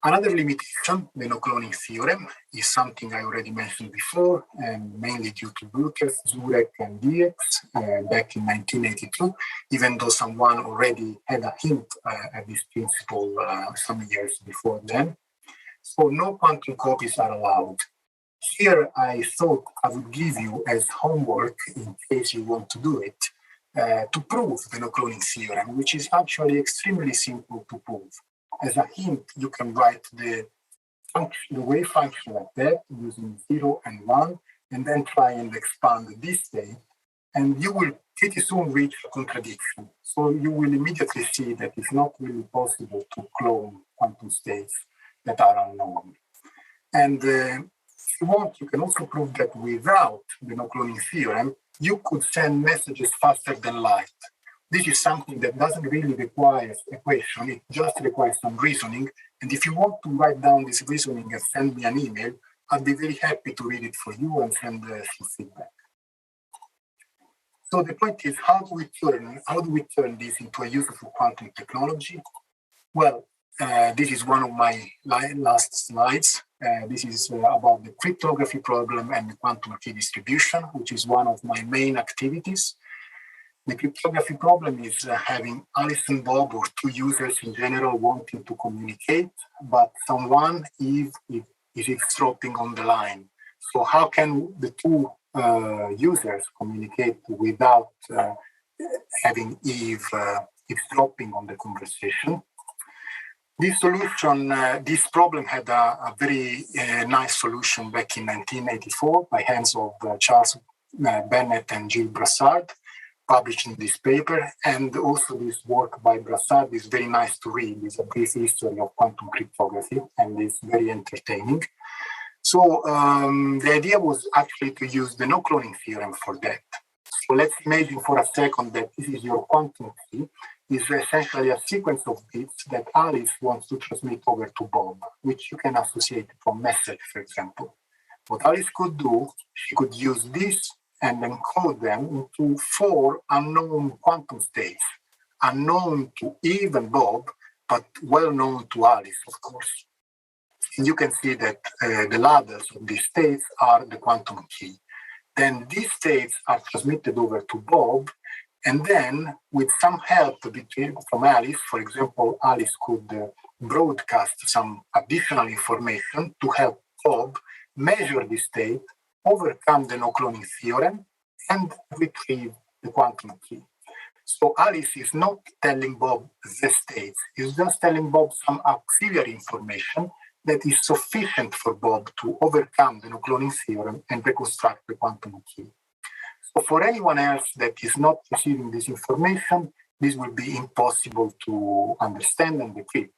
Another limitation, the no-cloning theorem, is something I already mentioned before, and mainly due to Bruckers, Zurek, and Dietz back in 1982, even though someone already had a hint at this principle some years before then. So no quantum copies are allowed. Here I thought I would give you as homework, in case you want to do it, to prove the no-cloning theorem, which is actually extremely simple to prove. As a hint, you can write the wave function like that using 0 and 1, and then try and expand this state, and you will pretty soon reach a contradiction. So you will immediately see that it's not really possible to clone quantum states that are unknown. And if you want, you can also prove that without the no-cloning theorem, you could send messages faster than light. This is something that doesn't really require equation, it just requires some reasoning. And if you want to write down this reasoning and send me an email, I'd be very happy to read it for you and send some feedback. So the point is, how do we turn this into a useful quantum technology? Well, this is one of my last slides. This is about the cryptography problem and the quantum key distribution, which is one of my main activities. The cryptography problem is having Alice and Bob, or two users in general, wanting to communicate, but someone is eavesdropping on the line. So how can the two users communicate without having Eve eavesdropping on the conversation? This solution, this problem had a very nice solution back in 1984 by hands of Charles Bennett and Gilles Brassard, published in this paper. And also this work by Brassard is very nice to read. It's a brief history of quantum cryptography, and it's very entertaining. So the idea was actually to use the no-cloning theorem for that. So let's imagine for a second that this is your quantum key, is essentially a sequence of bits that Alice wants to transmit over to Bob, which you can associate from message, for example. What Alice could do, she could use this and encode them into 4 unknown quantum states, unknown to Eve and Bob, but well known to Alice, of course. And you can see that the ladders of these states are the quantum key. Then these states are transmitted over to Bob, and then with some help from Alice, for example, Alice could broadcast some additional information to help Bob measure the state, overcome the no-cloning theorem, and retrieve the quantum key. So Alice is not telling Bob the states, she's just telling Bob some auxiliary information that is sufficient for Bob to overcome the no-cloning theorem and reconstruct the quantum key. So for anyone else that is not receiving this information, this will be impossible to understand and decrypt.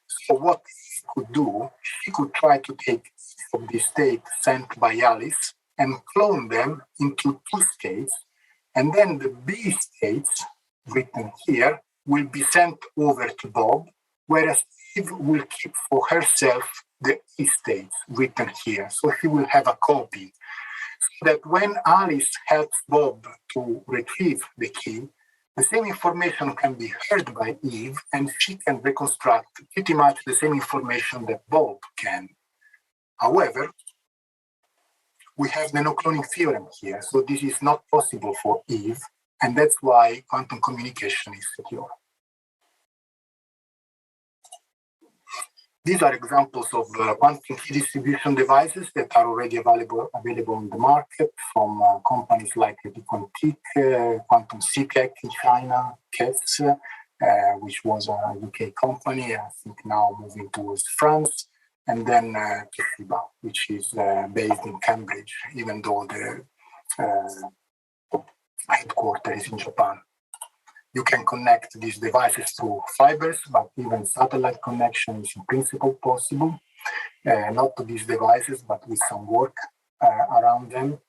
So what she could do, she could try to take from the state sent by Alice and clone them into 2 states, and then the B states, written here, will be sent over to Bob, whereas Eve will keep for herself the E states, written here. So she will have a copy. So that when Alice helps Bob to retrieve the key, the same information can be heard by Eve, and she can reconstruct pretty much the same information that Bob can. However, we have the no-cloning theorem here, so this is not possible for Eve, and that's why quantum communication is secure. These are examples of quantum key distribution devices that are already available on the market from companies like Quantique, Quantum Seekek in China, KETS, which was a UK company, I think now moving towards France, and then Toshiba, which is based in Cambridge, even though the headquarters is in Japan. You can connect these devices through fibers, but even satellite connection is in principle possible. Not to these devices, but with some work around them.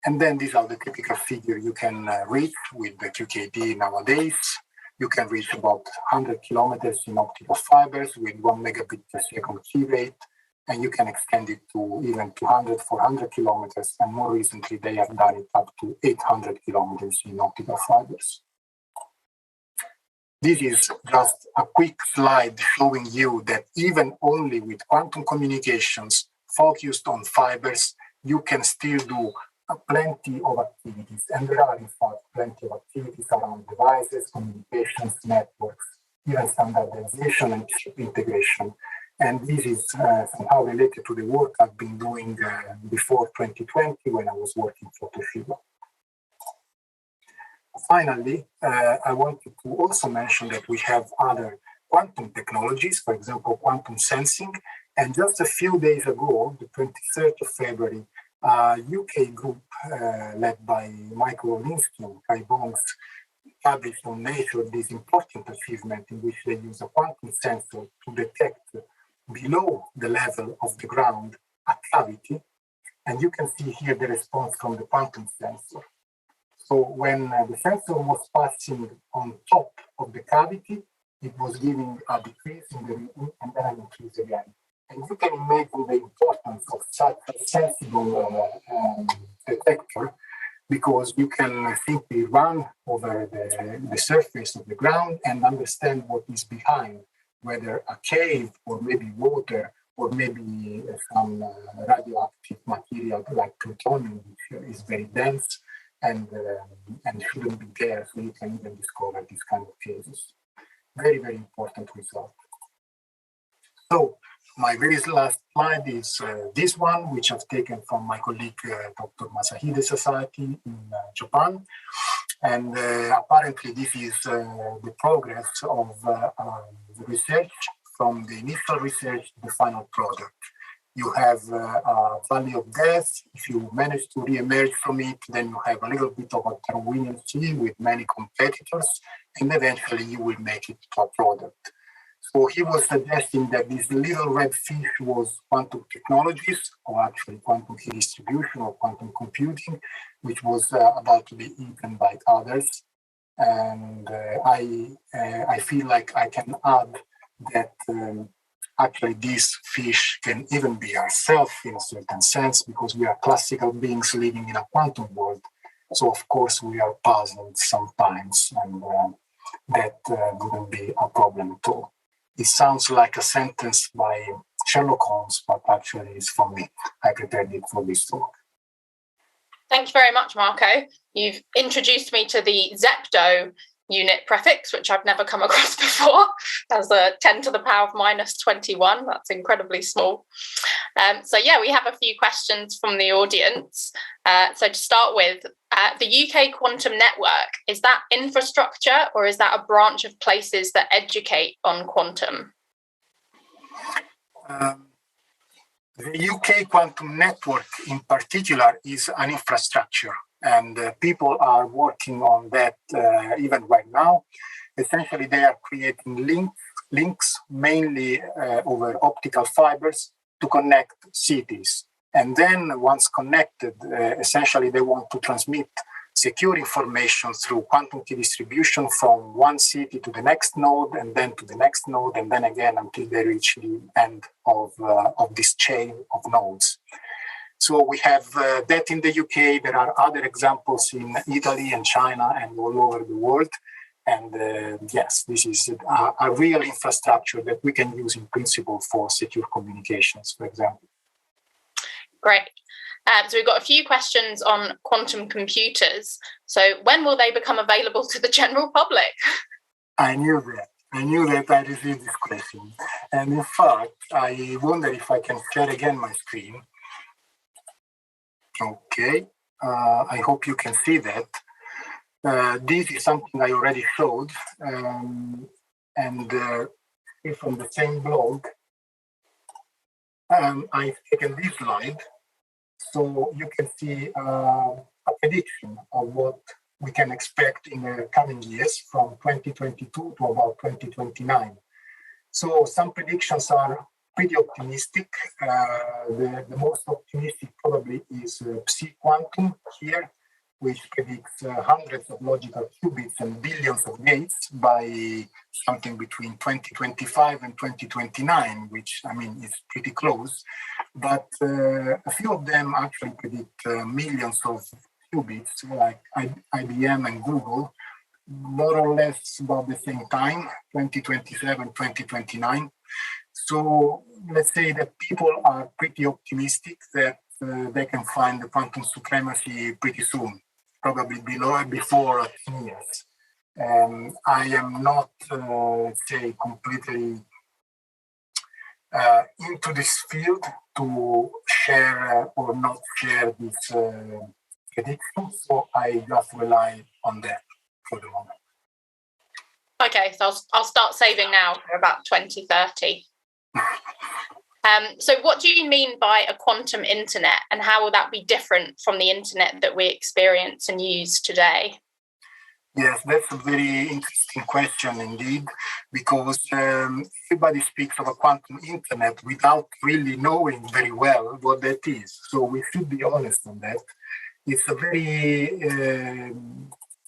And then these are the typical figure you can reach with the QKD nowadays. You can reach about 100 kilometers in optical fibers with 1 megabit per second key rate, and you can extend it to even 200, 400 kilometers, and more recently they have done it up to 800 kilometers in optical fibers. This is just a quick slide showing you that even only with quantum communications focused on fibers, you can still do plenty of activities. And there are, in fact, plenty of activities around devices, communications, networks, even standardization and chip integration. And this is somehow related to the work I've been doing before 2020 when I was working for Toshiba. Finally, I wanted to also mention that we have other quantum technologies, for example, quantum sensing. And just a few days ago, the 23rd of February, a UK group led by Michael Linsky and Kai Bongs published on Nature this important achievement in which they use a quantum sensor to detect below the level of the ground a cavity. And you can see here the response from the quantum sensor. So when the sensor was passing on top of the cavity, it was giving a decrease in the reading and then an increase again. And you can imagine the importance of such a sensible detector, because you can simply run over the surface of the ground and understand what is behind, whether a cave or maybe water or maybe some radioactive material like plutonium, which is very dense and shouldn't be there, so you can even discover these kind of cases. Very, very important result. So my very last slide is this one, which I've taken from my colleague, Dr. Masahide Sasaki in Japan. And apparently this is the progress of the research from the initial research to the final product. You have a valley of death. If you manage to re-emerge from it, then you have a little bit of a Darwinian sea with many competitors, and eventually you will make it to a product. So he was suggesting that this little red fish was quantum technologies, or actually quantum key distribution or quantum computing, which was about to be eaten by others. And I feel like I can add that actually this fish can even be ourselves in a certain sense, because we are classical beings living in a quantum world. So of course we are puzzled sometimes, and that wouldn't be a problem at all. It sounds like a sentence by Sherlock Holmes, but actually it's from me. I prepared it for this talk. Thank you very much, Marco. You've introduced me to the Zepto unit prefix, which I've never come across before, as a 10 to the power of minus 21. That's incredibly small. So yeah, we have a few questions from the audience. So to start with, the UK Quantum Network, is that infrastructure or is that a branch of places that educate on quantum? The UK Quantum Network in particular is an infrastructure, and people are working on that even right now. Essentially, they are creating links mainly over optical fibers to connect cities. And then once connected, essentially they want to transmit secure information through quantum key distribution from one city to the next node, and then to the next node, and then again until they reach the end of this chain of nodes. So we have that in the UK. There are other examples in Italy and China and all over the world. And yes, this is a real infrastructure that we can use in principle for secure communications, for example. Great. So we've got a few questions on quantum computers. So when will they become available to the general public? I knew that I received this question. And in fact, I wonder if I can share again my screen. Okay, I hope you can see that. This is something I already showed, and from the same blog, I've taken this slide, so you can see a prediction of what we can expect in the coming years from 2022 to about 2029. So some predictions are pretty optimistic. The most optimistic probably is Psi Quantum here, which predicts hundreds of logical qubits and billions of gates by something between 2025 and 2029, which, I mean, is pretty close. But a few of them actually predict millions of qubits, like IBM and Google. more or less about the same time, 2027, 2029. So let's say that people are pretty optimistic that they can find the quantum supremacy pretty soon, probably before 10 years. I am not, say, completely into this field to share or not share this prediction, so I just rely on that for the moment. Okay, so I'll start saving now for about 2030. So what do you mean by a quantum internet, and how will that be different from the internet that we experience and use today? Yes, that's a very interesting question indeed, because everybody speaks of a quantum internet without really knowing very well what that is. So we should be honest on that. It's a very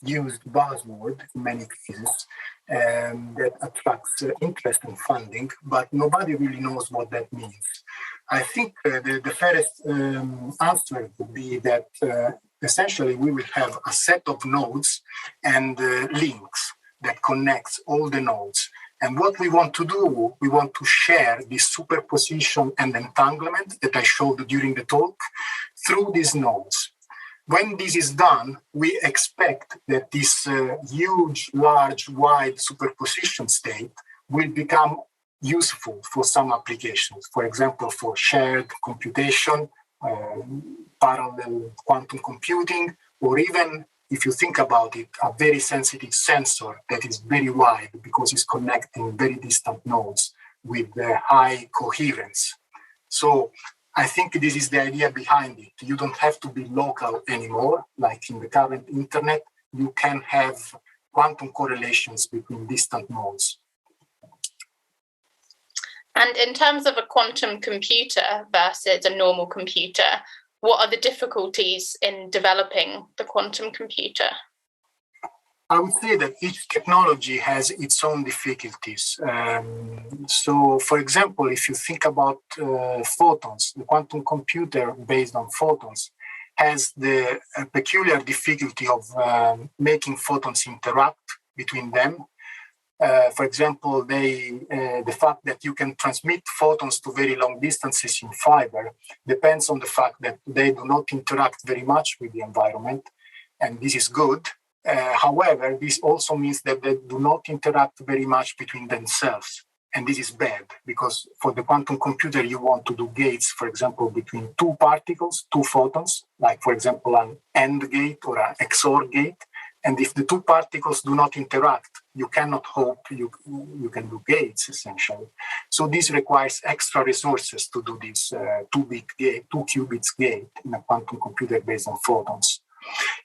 used buzzword in many cases that attracts interest and funding, but nobody really knows what that means. I think the fairest answer would be that essentially we will have a set of nodes and links that connects all the nodes. And what we want to do, we want to share this superposition and entanglement that I showed during the talk through these nodes. When this is done, we expect that this huge, large, wide superposition state will become useful for some applications. For example, for shared computation, parallel quantum computing, or even, if you think about it, a very sensitive sensor that is very wide because it's connecting very distant nodes with high coherence. So I think this is the idea behind it. You don't have to be local anymore, like in the current internet. You can have quantum correlations between distant nodes. And in terms of a quantum computer versus a normal computer, what are the difficulties in developing the quantum computer? I would say that each technology has its own difficulties. So, for example, if you think about photons, the quantum computer based on photons has the peculiar difficulty of making photons interact between them. For example, the fact that you can transmit photons to very long distances in fiber depends on the fact that they do not interact very much with the environment, and this is good. However, this also means that they do not interact very much between themselves. And this is bad, because for the quantum computer, you want to do gates, for example, between two particles, two photons, like, for example, an AND gate or an XOR gate. And if the two particles do not interact, you cannot hope you can do gates, essentially. So this requires extra resources to do this 2 qubits gate in a quantum computer based on photons.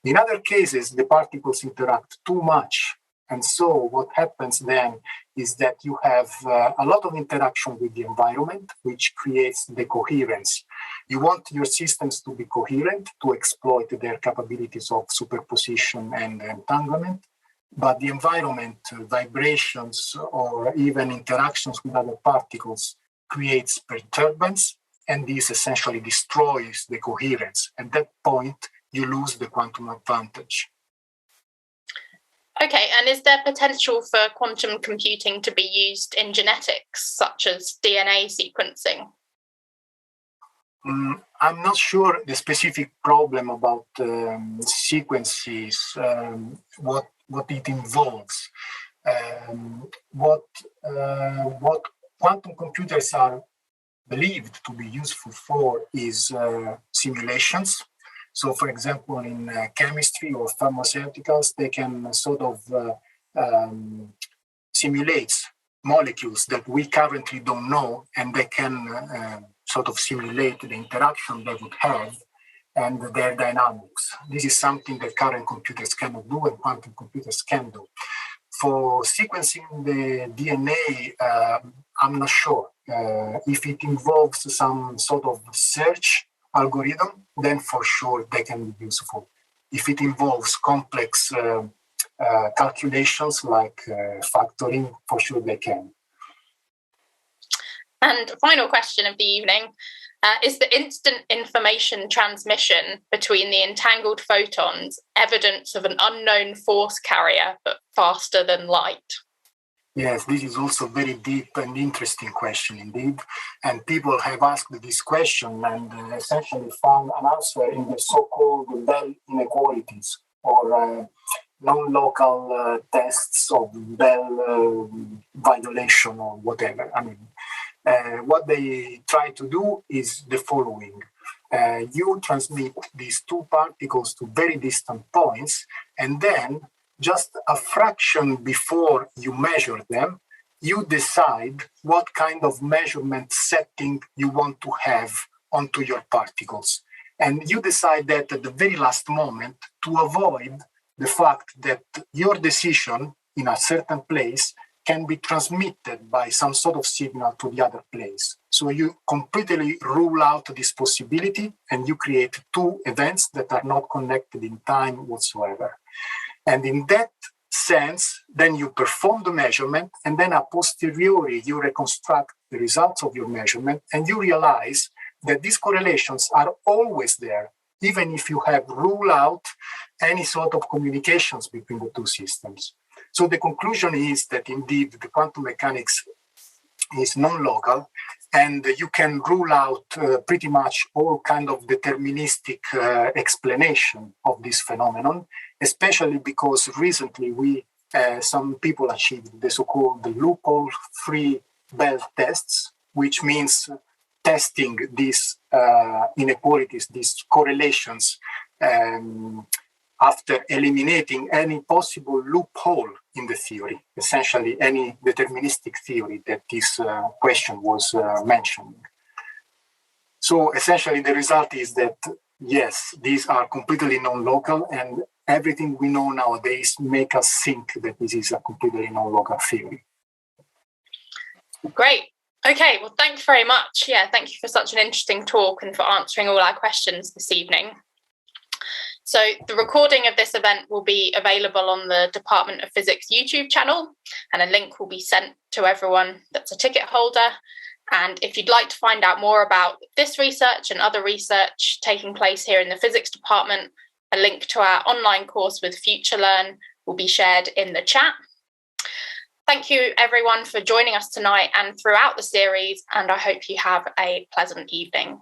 In other cases, the particles interact too much. And so what happens then is that you have a lot of interaction with the environment, which creates the coherence. You want your systems to be coherent to exploit their capabilities of superposition and entanglement, but the environment, vibrations, or even interactions with other particles creates perturbance, and this essentially destroys the coherence. At that point, you lose the quantum advantage. Okay, and is there potential for quantum computing to be used in genetics, such as DNA sequencing? I'm not sure the specific problem about sequences, what it involves. What quantum computers are believed to be useful for is simulations. So, for example, in chemistry or pharmaceuticals, they can sort of simulate molecules that we currently don't know, and they can sort of simulate the interaction they would have and their dynamics. This is something that current computers cannot do and quantum computers can do. For sequencing the DNA, I'm not sure. If it involves some sort of search algorithm, then for sure they can be useful. If it involves complex calculations like factoring, for sure they can. And final question of the evening, Is the instant information transmission between the entangled photons evidence of an unknown force carrier, but faster than light? Yes, this is also a very deep and interesting question indeed. And people have asked this question and essentially found an answer in the so-called Bell inequalities, or non-local tests of Bell violation or whatever. I mean, what they try to do is the following. You transmit these two particles to very distant points, and then just a fraction before you measure them, you decide what kind of measurement setting you want to have onto your particles. And you decide that at the very last moment to avoid the fact that your decision in a certain place can be transmitted by some sort of signal to the other place. So you completely rule out this possibility and you create two events that are not connected in time whatsoever. And in that sense, then you perform the measurement, and then a posteriori, you reconstruct the results of your measurement, and you realize that these correlations are always there, even if you have ruled out any sort of communications between the two systems. So the conclusion is that indeed the quantum mechanics is non-local, and you can rule out pretty much all kind of deterministic explanation of this phenomenon, especially because recently some people achieved the so-called loophole-free Bell tests, which means testing these inequalities, these correlations, after eliminating any possible loophole in the theory, essentially any deterministic theory that this question was mentioning. So essentially the result is that, yes, these are completely non-local, and everything we know nowadays make us think that this is a completely non-local theory. Great. Okay, well, thanks very much. Yeah, thank you for such an interesting talk and for answering all our questions this evening. So the recording of this event will be available on the Department of Physics YouTube channel, and a link will be sent to everyone that's a ticket holder. And if you'd like to find out more about this research and other research taking place here in the physics department, a link to our online course with FutureLearn will be shared in the chat. Thank you everyone for joining us tonight and throughout the series, and I hope you have a pleasant evening.